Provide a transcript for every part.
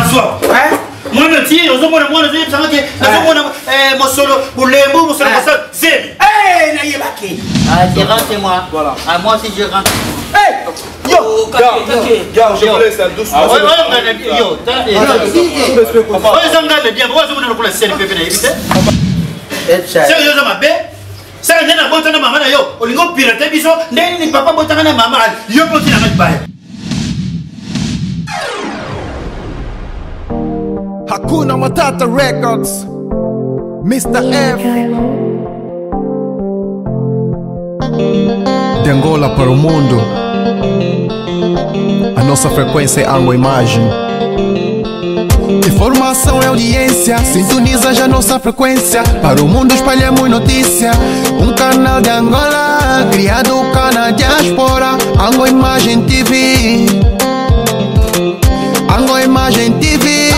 Mazwa. Moi je tire, moi je ça que mon solo pour les mots, mon solo ça c'est. Nayebaki. Ah, tu rentres moi. Voilà. Ah, moi aussi je rentre. Yo, je vous laisse à doucement. Yo, sérieusement, ça n'est pas bon de maman. Yo, on a piraté biso, n'est pas bon de maman. Yo, continue à mettre. Hakuna Matata Records, Mr. F. De Angola para o mundo, a nossa frequência é água imagem. Informação é audiência, sintoniza já nossa frequência. Para o mundo espalhamos notícia. Um canal de Angola, criado cá na diáspora. Ango Imagem TV, Ango Imagem TV,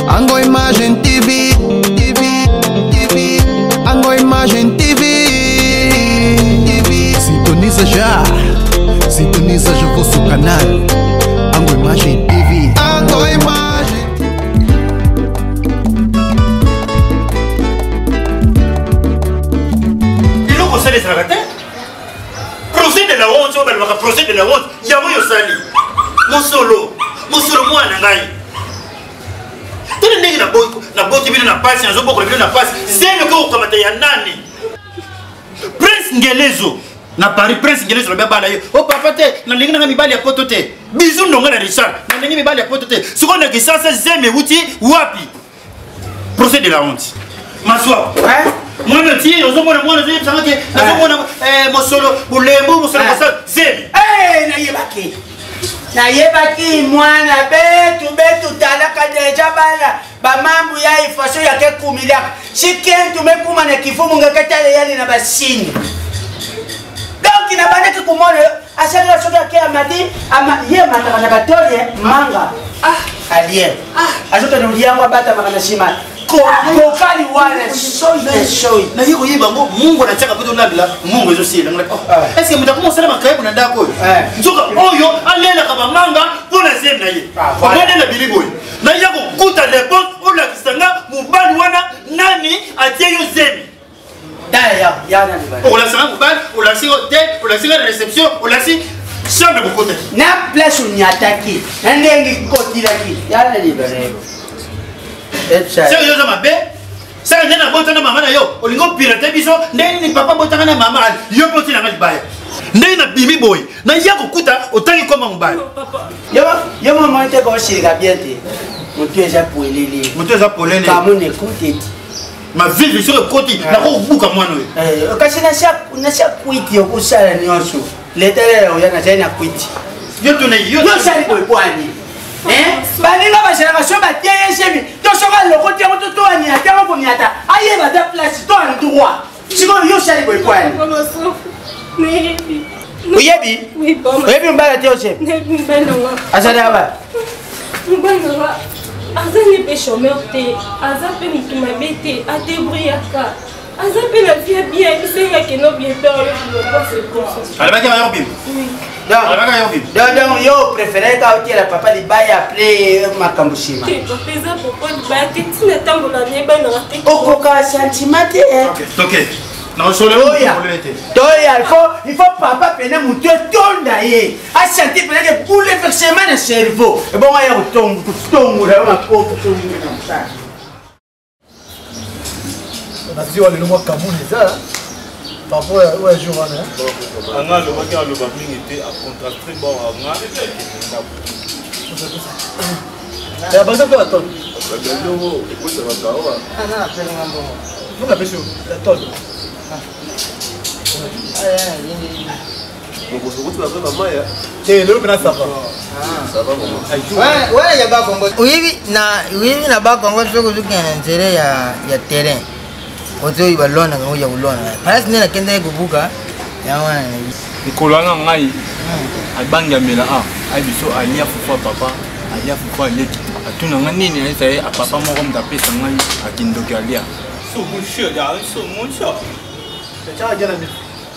Ango Imagem TV, Ango Imagem TV. Sintoniza já o vosso canal. Ango Imagem TV, Ango Imagem. Il nous conseille de s'arrêter. Procès de la honte, on va procès de la honte. Yamo Yosali. Mon solo, moi, Nangai. Tout le monde n'a pas de na passe, n'a pas de na passe. C'est le cas où comme tu as nani. Prince Ngelezo. Na Paris Prince Ngelezo le baba yo. Oh papa te, na lingi na mibali ya potote. Bisou ndonga na Richard. Na lingi mibali ya potote. Siko na kisasa zeme wuti wapi. Procès de la honte. Mazwa. Moi je tire, moi je ça que mon solo pour les mots, mon solo ça zeme. Nayebaki. Nayebaki mwana betu talaka deja bana. Bamambu ya ifaso ya ke kumila. Shikentu mekuma na kifumu ngakatale yani na basini. Donc il n'a pas dit que comment à chaque fois que amati ama ye mata na katole manga alien azoto no liangwa bata makana shima ko kali wale soy na yiko yiba Mungu anataka vitu nabila Mungu hizo si ndio est-ce que mtakuwa sana makaibu na ndako nzoka oyo alela kama manga pona zem na ye kwa na bilibo na yako kuta réponse ola kisanga mubali wana nani atie yo zemi. On l'a sans bal, on l'a sans hôtel, on l'a sans réception, on l'a sans chambre de côté. Na place où n'y attaqué, n'endengi côté là qui, y'a libéré. Sérieusement, ça n'est pas bon de maman yo. On lingo pirater biso, n'est papa bon de maman. Yo continue à mettre bail. N'est na bibi boy. Na yako kuta otangi comme un bail. Yo maman te ko shika bien te. Moto eza polele. Moto eza polele. Kamu ne côté. Ma ville sur le côté, la roue bouca moi nous. Kasi na chaque quiti au sala nyonso. Letele ya na tena quiti. Yo tuna yo. Yo sali ko kwani. Bani nga ba génération ba tieye semi. To soka le côté moto to ani ata ko miata. Aye ba da place to an droit. Siko yo sali ko kwani. Uyebi? Oui, bon. Uyebi mbala te ose. Nebi mbala wa. Asada ba. Mbala wa. Azane pe chômeur te, azape mutuma bete, a débrouillaka. Azape la vie bien, il sait que nos bien peur le pas se consensus. Elle va dire à Yorbim. Oui. Donc yo préféré ka oti la papa li baye appeler makambushima. Tu peux faire pourquoi il va te tina tango la neba na te. Okoka sentiment te. OK. Non, sur le il faut papa peine muto tonda ye. A senti peine que bouleversement de cerveau. Et bon ya tombe là ma pauvre tombe comme ça. On a dit on le mois Cameroun ça. Papa ouais jour on anga le mois qui a le babling était à contraster bon anga. Ya basa kwa ton. Ndio ikusa wakawa. Ana pele ngambo. Munga pesho la ton. Oui, na ba Congo soko zukena nzere ya terrain. Ozo ibalona ngo ya ulona. Parasi nena kende kubuka. Ya wana ni. Nikolana ngai. Abanga mela a biso alia fufa papa, alia fufa leki. Atuna ngani ni sai a papa moko mtapesa ngai akindoki alia. So mon cher, ya so mon cher.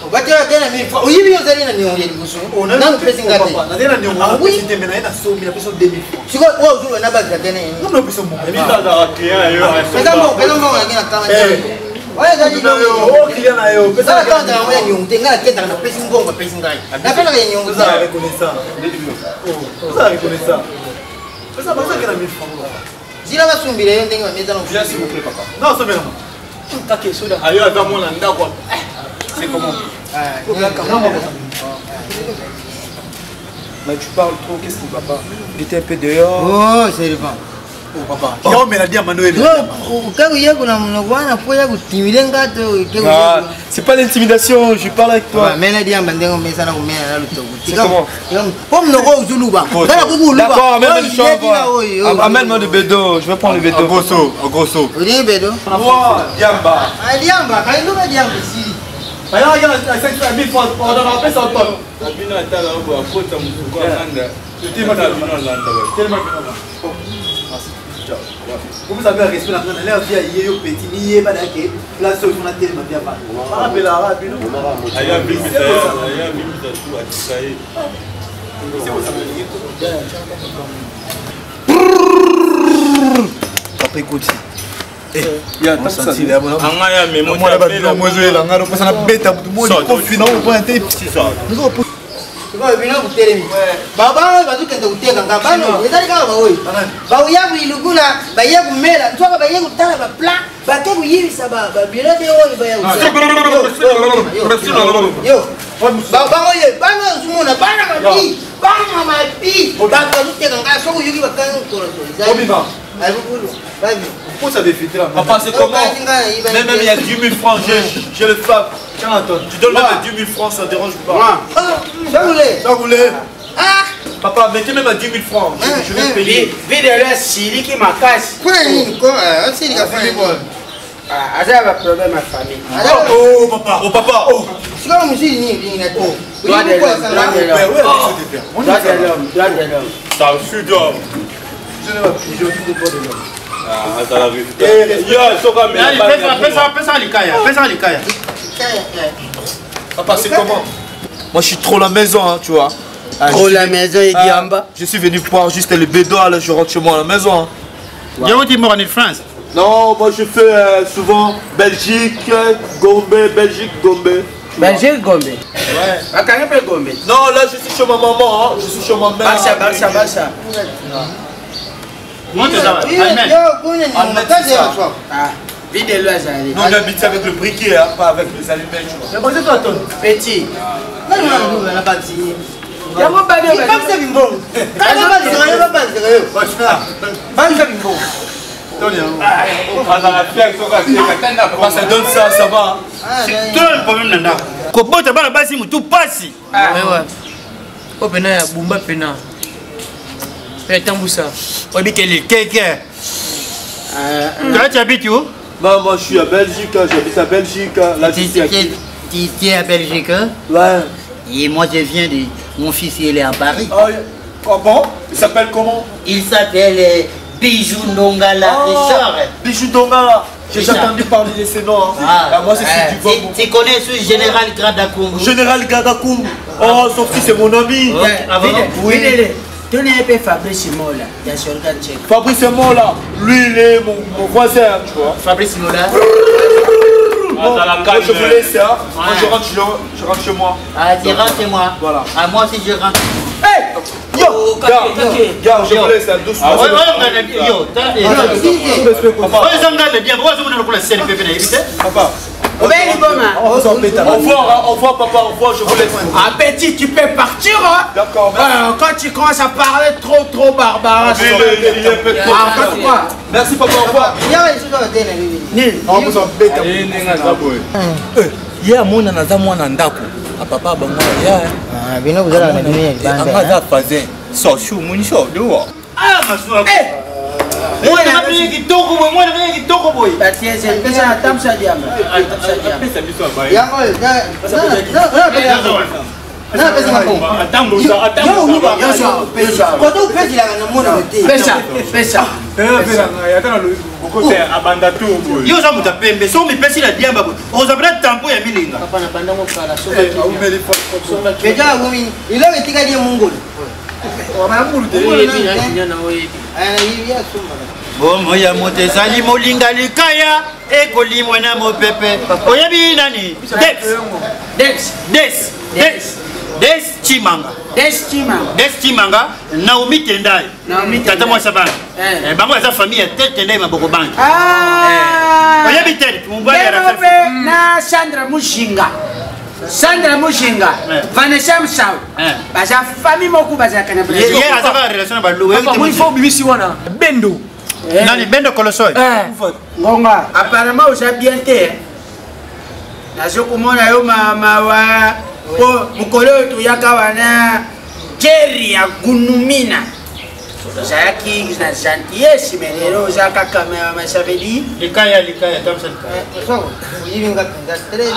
Batela tena mimi. Uyibi yozali na niongo libuso. Na mpesi ngate. Na tena niongo. Ah oui. C'était maintenant na somme ya peso 2000 francs. Siko wewe uzuri na bagi tena. Ngombe peso mo. Mimi ndaza client yo. Pesa mo ngina kama ndio. Waya zali yo. Oh client na yo. Pesa kanda na wewe niongo tenga kenda na pesi ngongo pesi ngai. Na pesa ya niongo za reconnaissant. Oh. Ça reconnaissant. Pesa basa kena 1000 francs. Zira basumbire yo ndenge bameza no. Bien s'il vous plaît papa. Non, ça mera. Kake soda. Ayo ata mona ndako. C'est comment? Mais tu parles trop, qu'est-ce qu'il va pas? Il était un peu dehors. Oh, c'est le vent. Oh papa. Oh, mais la dit à Manuel. C'est pas l'intimidation, je parle avec toi. C'est comment? D'accord, amène-moi le bédo, je vais prendre le bédo. En grosso. Moi, Diamba. Diamba, quand il y a Diamba ici. Regarde, regarde, 1000 francs, on en appelle ça en tonne. Vous avez un respect dans l'air, il y a un petit, il y a pas d'accueil. Là, ce qu'on a tellement bien parlé. Arabe, l'arabe, après écoute. Il y a un senti là, mon Angaya memo moi là-bas, moi je vais là, on passe à la bête, moi je confie dans le point T. C'est ça. Ba bino kutelemi. Baba bazukenda kuteka ngabano. Ezali kama baoyi. Ba uyabu ilugula, ba yabu mela, ntwaka ba yabu tala ba plan, ba ke kuyibisa ba bino de oyi ba yabu. Yo. Ba oye, bana zumuna, bana mapi, bana mapi. Ba bazukenda ngaso kuyuki bakanga ukoro. Obiba. Pourquoi ça défile là? Papa, c'est comment? Même il y a 10 000 francs, j'ai le fab. Tiens, attends, tu donnes même 10 000 francs, ça dérange pas. Ça voulait. Ah! Papa, mettez même à 10 000 francs, je vais payer. Vide là, Siri qui m'a cassé. Siri qui a fait Ah, ça va problème à famille. Oh, papa, oh, papa, oh. C'est comme si il y a Droit de l'homme. Ça suit d'homme. Je ne vais pas piger, je ne vais pas de l'homme. Ah, ça la vérité. Yo, so comme Fais ça, Likaya. Papa, c'est comment? Moi, je suis trop la maison, hein, tu vois. Trop la maison et Diamba. Je suis venu voir juste le bédo, là, je rentre chez moi à la maison. Diamba, tu es mort en France? Non, moi, je fais souvent Belgique, Gombe, Belgique, Gombe. Belgique, Gombe. Ouais. À quand même Gombe? Non, là, je suis chez ma maman, hein. Je suis chez ma mère. Barça. Moi, tu vide le azali. Nous, on habite avec le briquet, hein, pas avec les allumettes. Mais bon, c'est toi, Tony. Petit. Non, on a pas dit. Il y a mon badé. Il pas que bimbo. Quand on va dire, on va pas dire. Pas que bimbo. Tony, hein. Ça donne ça, ça va. C'est toi le problème, Nanda. Comment tu vas passer, tout passe. Ouais. Oh, pena, Bumba pena. Tamboussa. On dit qu'elle est quelqu'un. Tu habites où? Bah, moi je suis à Belgique, j'habite à Belgique. Là, Tu es à Belgique? Ouais. Et moi je viens de... Mon fils il est à Paris. Oh bon? Il s'appelle comment? Il s'appelle Bijou Ndongala Richard. Bijou Ndongala. J'ai entendu parler de ces noms. Hein. Moi c'est du bon. Tu connais ce général Gradakumbu? Général Gradakumbu. Oh, son fils c'est mon ami. Oui. Tu n'es pas Fabrice Mola. Fabrice Mola, lui il est mon voisin, tu vois. Fabrice Mola. Bon, moi je vous laisse, hein. Moi je rentre chez moi. Ah, tu rentres chez moi. Voilà. Ah, moi aussi je rentre. Hey! Yo! Gars, je vous laisse, hein. Doucement. Papa. Au revoir, papa, au revoir, je vous laisse. Ah, petit, tu peux partir, hein? D'accord, quand tu commences à parler trop barbare. Il est un peu trop. Merci, papa, au revoir. Ya mona naza mwana ndako papa bango ya bino kuzala na dunia ibanda anga faze so shu muni sho do masua moi na mimi kitoko boy batie c'est pesa tamsa diamba pesa biso ba yango Na pesa ngapo. Atambuza. Yo uniba pesa. Kwa tu pesa la na mona wote. Pesa. Yatana bukote abanda tu. Yo za mutapembe so mipesi la diamba bo. Ozabra tampo ya milinga. Papa na banda mo kala so. Au meli fa. Beja gumi. Ile wetika dia mungol. Bomo ya motezali molinga likaya ekolimwa na mopepe oyebi nani Des Chimanga Naomi Tendai tata mwasa bana bango eza famille ya Tendai maboko bangi oyebi tete mungwali ya na Sandra Mushinga, Vanessa Msau, baza famille moko baza kana Brazil. Hier azaka relation ba loué. Il faut bimisi wana. Bendo. Nani Bendo Kolosoi. Ngonga, apparemment oza bien te. Nazo komona yo mama wa po mukolo tu yakawana Jerry ya Gunumina. Zaki na gentillesse melero oza kaka masaveli. Likaya tamsa. Uyivinga très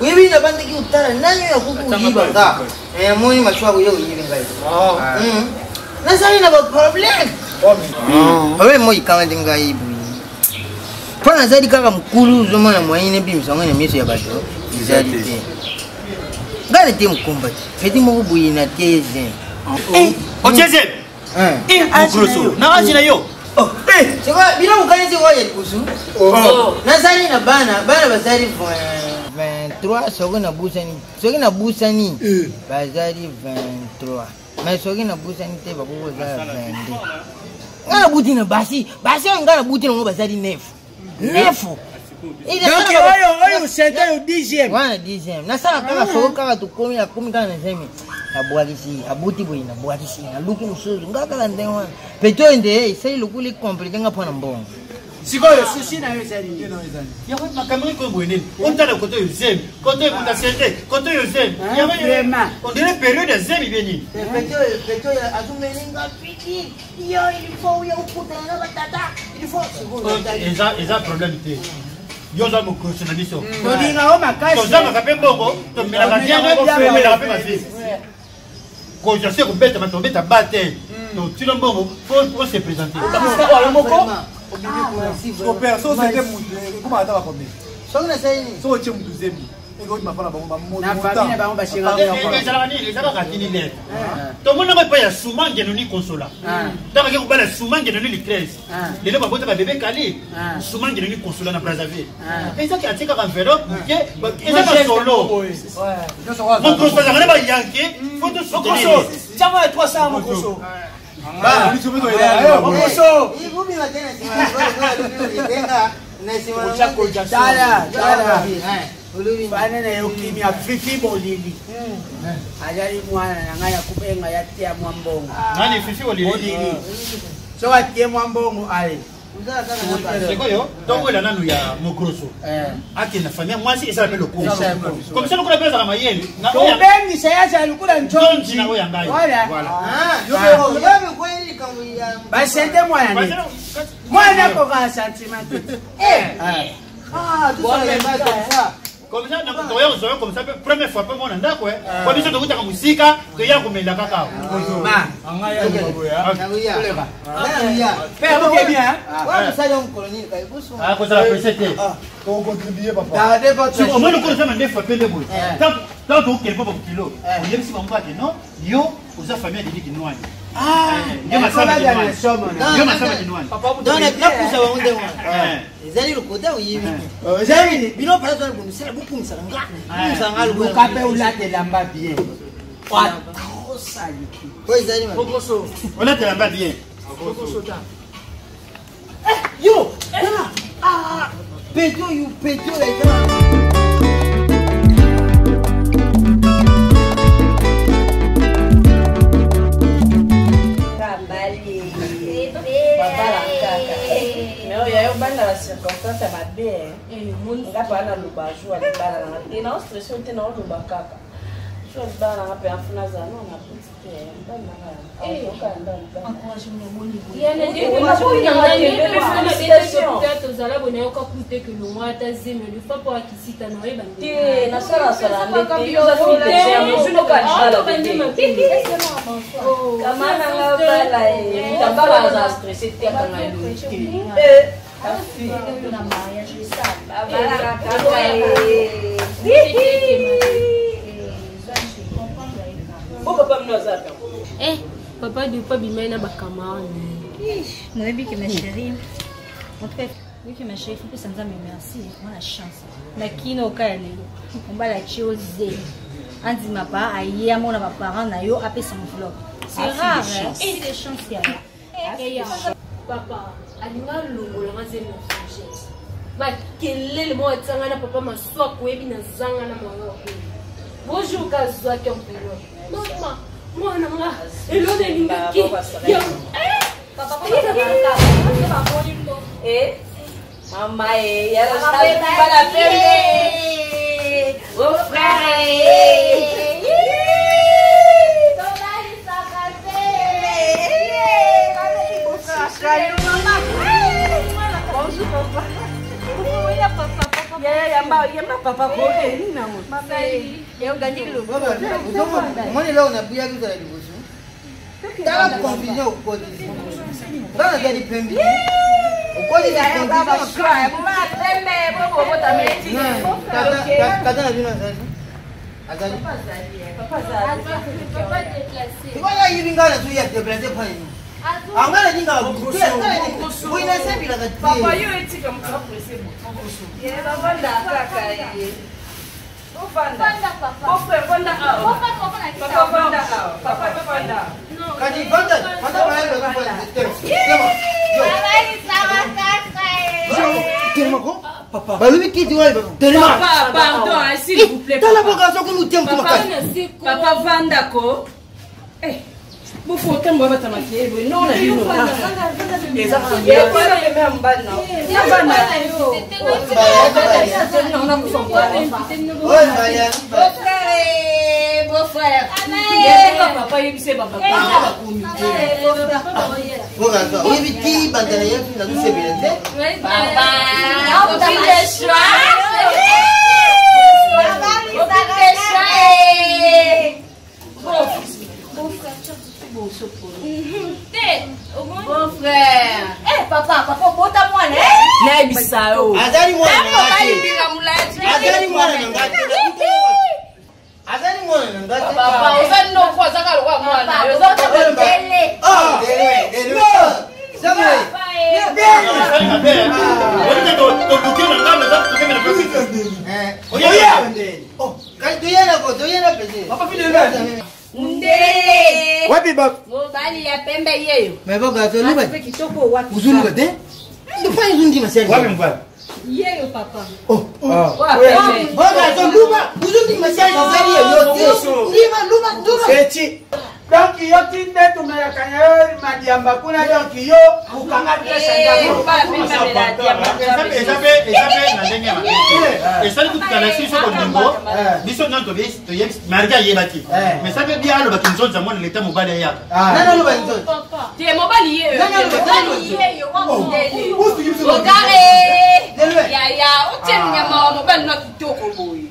uyivinga bande ki utara nanyo ya kuku uyibanga moni mashwa yo uyivinga na sasa ina problem wewe moi kama dinga ibu pana zaidi kaka mkulu zoma mwaine bi msanganya miso ya bato izadi te ngale te mkomba feti mo buyina teze Ocheze Mukroso na ajina yo Chekwa bila ukanizi ngoje kusu na sasa na bana bazari 23 soki na busani bazali 23 mais soki na busani te bakoko za 22 ngana buti na basi ngana buti na bazali 9 Donc oyo c'était au 10e. Wana 10e. Na sala kaka soko kaka tukomi na komi kana nasemi. Abwalisi abuti boyi na bwalisi na luku musuzu ngaka la ndenwa. Peto ende sai lukuli complete nga pona mbongo. Sikoyo sushi na yo zali. Ya kwa makamri ko bweneni. On t'a le côté zem, côté potentialité, côté zem. Ya vraiment. On dirait période de zem ibeni. Peto ya azumelinga piki. Yo il faut ya ukuta na batata. Il faut Eza problème te. Yo za Mukroso na biso. Todinga o makasi. Toza makape mbongo, to melaka dianga ko femela pe mafisi. Ko je sais ko beta matobeta bate. To tilo mbongo, faut se présenter. Opération c'était comment attendre combien? Soki na saini. So che mduzemi. Ego mafala bango na famille bango bashinga to mona ko pa ya suma ngeno ni consola taka ke ko bala suma ngeno ni 13 lelo ba bota ba bébé kali suma ngeno ni consola na Brazzaville eza ki atika ka enveloppe ke eza ka solo mon consola ngana ba yanke photo soutenir chama 300 mon conso ba ni sobe to ila mon conso Igumi matena sima ko dala Bana na yo kimia fifi bolili. Ajali mwana na ngaya kubenga yatia mwambongo. Nani fifi bolili? So atie mwambongo ale. Sekoyo, tongo la nanu ya Mukroso. Ati na famille mwasi esa pe lokuru. Comme ça lokura pesa kama yeli. Na oya. Bengi sayaza alikula njonji. Na oya ngai. Yo kweli kamuya. Basi ende mwana ni. Mwana ko ka sentiment. Tu sais pas comme ça na toyo zoyo comme ça première fois pas mona ndako kwa biso to kutaka musika to ya kumela kaka ma angaya maboya Père ok bien Wa msali mkoloni kaibusu ko ça presete ko contribuer papa gardez votre au moins le ko ça mande fois pende boy tant to kelpo ba kilo yem si bamba ke non yo uza famille de kinwani yo masaba kinwani yo masaba kinwani donc na kusa wa nde wa ezali lokota uyibi ezali bino pala twa bonusela buku msanga msanga lu kape ulate lamba bien wa saliki ko ezali ma kokoso ulate lamba bien kokoso ta yo peto la bana la circonstance ya mabe nga pa na luba jour alibala na te na stress te na luba kaka Papa du pas bimena bakama. Vous avez vu que ma chérie, en tout cas, vu que ma chérie, il faut que ça nous amène merci, on a la chance. La kino kale, on va la chose. On dit ma part, aïe, à mon parent, na yo apé son vlog. C'est rare, hein? Et des chances qu'il y a. Papa, alinga longola ngazeli na sagesse. Ba kelele mo tsanga na papa maswa ko ebi na zanga na moyo. Bonjour kazwa ke mpelo. Mama, mwana nga. Elo de lingaki. Papa maman, il y a la salle pas la fermer. Oh frère. Bonjour papa. Papa Lui qui dit papa, pardon, s'il vous plaît. Papa Vandako. Vous faut que moi ta maquille, non la vie non. Les enfants, il y a pas de même ban non. Il y a pas de beau frère. Papa, il sait papa. Regarde, oui, qui bandana ya na nous bien. Papa, on fait le choix. Bon frère. Eh papa, bota moi né? Né bisao. Azali moi. Papa, vous no kwa zaka kwa mwana. Wapi baba? Mobali ya pembe yeyo. Mais baba to luba. Uzuni bade? Ndo fanya uzuni masali. Wapi mbali? Yeyo papa. Baba to luba, uzuni masali zali yote. Luba. Sechi. Donc yo tinde tumeyakanya yo madiamba kuna donc yo ukanga pesa ndako. Esape na ndenge ya esali kutukana siso kondingo biso nyanto bisi to yems marga yebaki mais ça veut bien aloba kinzonza mwana leta mobali yaka nana loba nzonza tie mobali yeyo ogare ya otenu nyama wa mobali na kitoko boyi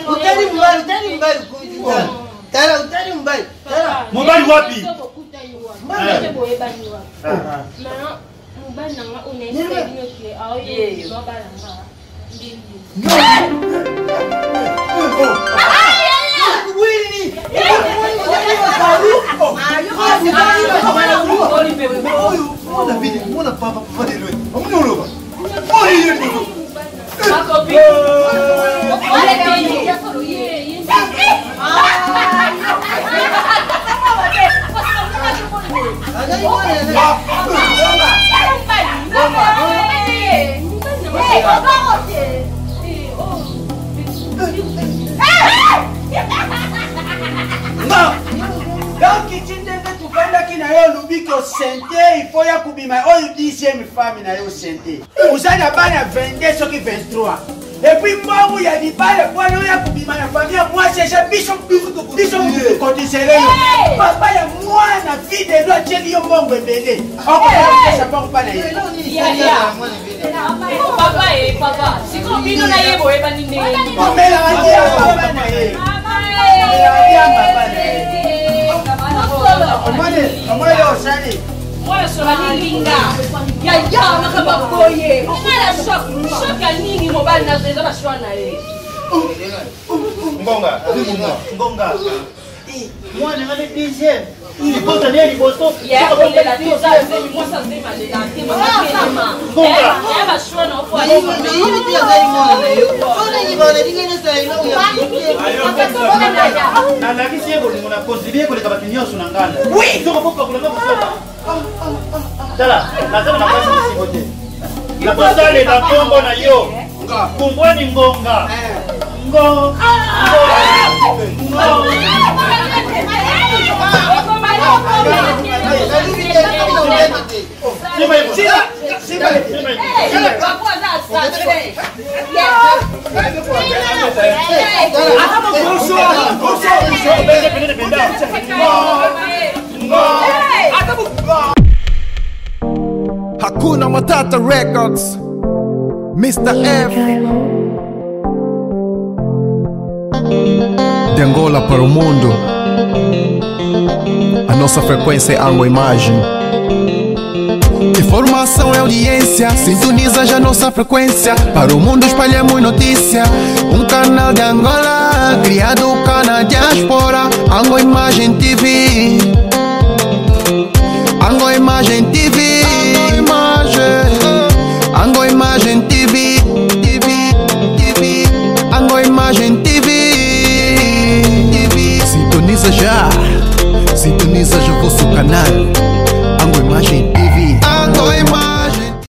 utani mbali kumjinza tara utani mbali tara mobali wapi mbali boyebani wa mana mobali nanga unaenda nyoke au yeyo baba nanga Donc kitindenge tukandaki na yo lubiko sente il faut ya kubima oyo 10e femme na yo sente uzali bana 22 soki 23 Et puis moi, il y a des balles, moi, il y a des famille, moi, c'est biso conditionnel. Papa, il y a moi, la fille de l'autre, j'ai dit, on va me bébé. Encore, ça part pas d'ailleurs. Papa, si vous venez à y aller, vous allez venir. Mais la radio, papa, moi, moi je suis la linga ya ya na kaba koye ngala shock ya nini mobile na zeza ba shwana ye ngonga mwana ngale deuxième il faut donner les photos ya ko le la toza c'est moi ça c'est mal la tema ngonga ya ba shwana au fois hivi pia zai mwana na yo ona ibona dingene sai no ya na la kisi yebo ngona consider ko le kabati nyoso na ngala oui soko popa ko le ngoma Dala, nataka nafasi nisipote. Yapasale na kombo na yo. Kumbwani ngonga. Ngonga. Hakuna Matata Records, Mr. F. De Angola para o mundo, a nossa frequência é Ango Imagem. Informação é audiência, sintoniza já nossa frequência. Para o mundo espalhamos notícia. Canal de Angola, criado cá na diaspora. Ango Imagem TV. Ango Imagem TV. Ango Imagem TV. Ango Imagem TV. Sintoniza já vosso canal Ango Imagem TV.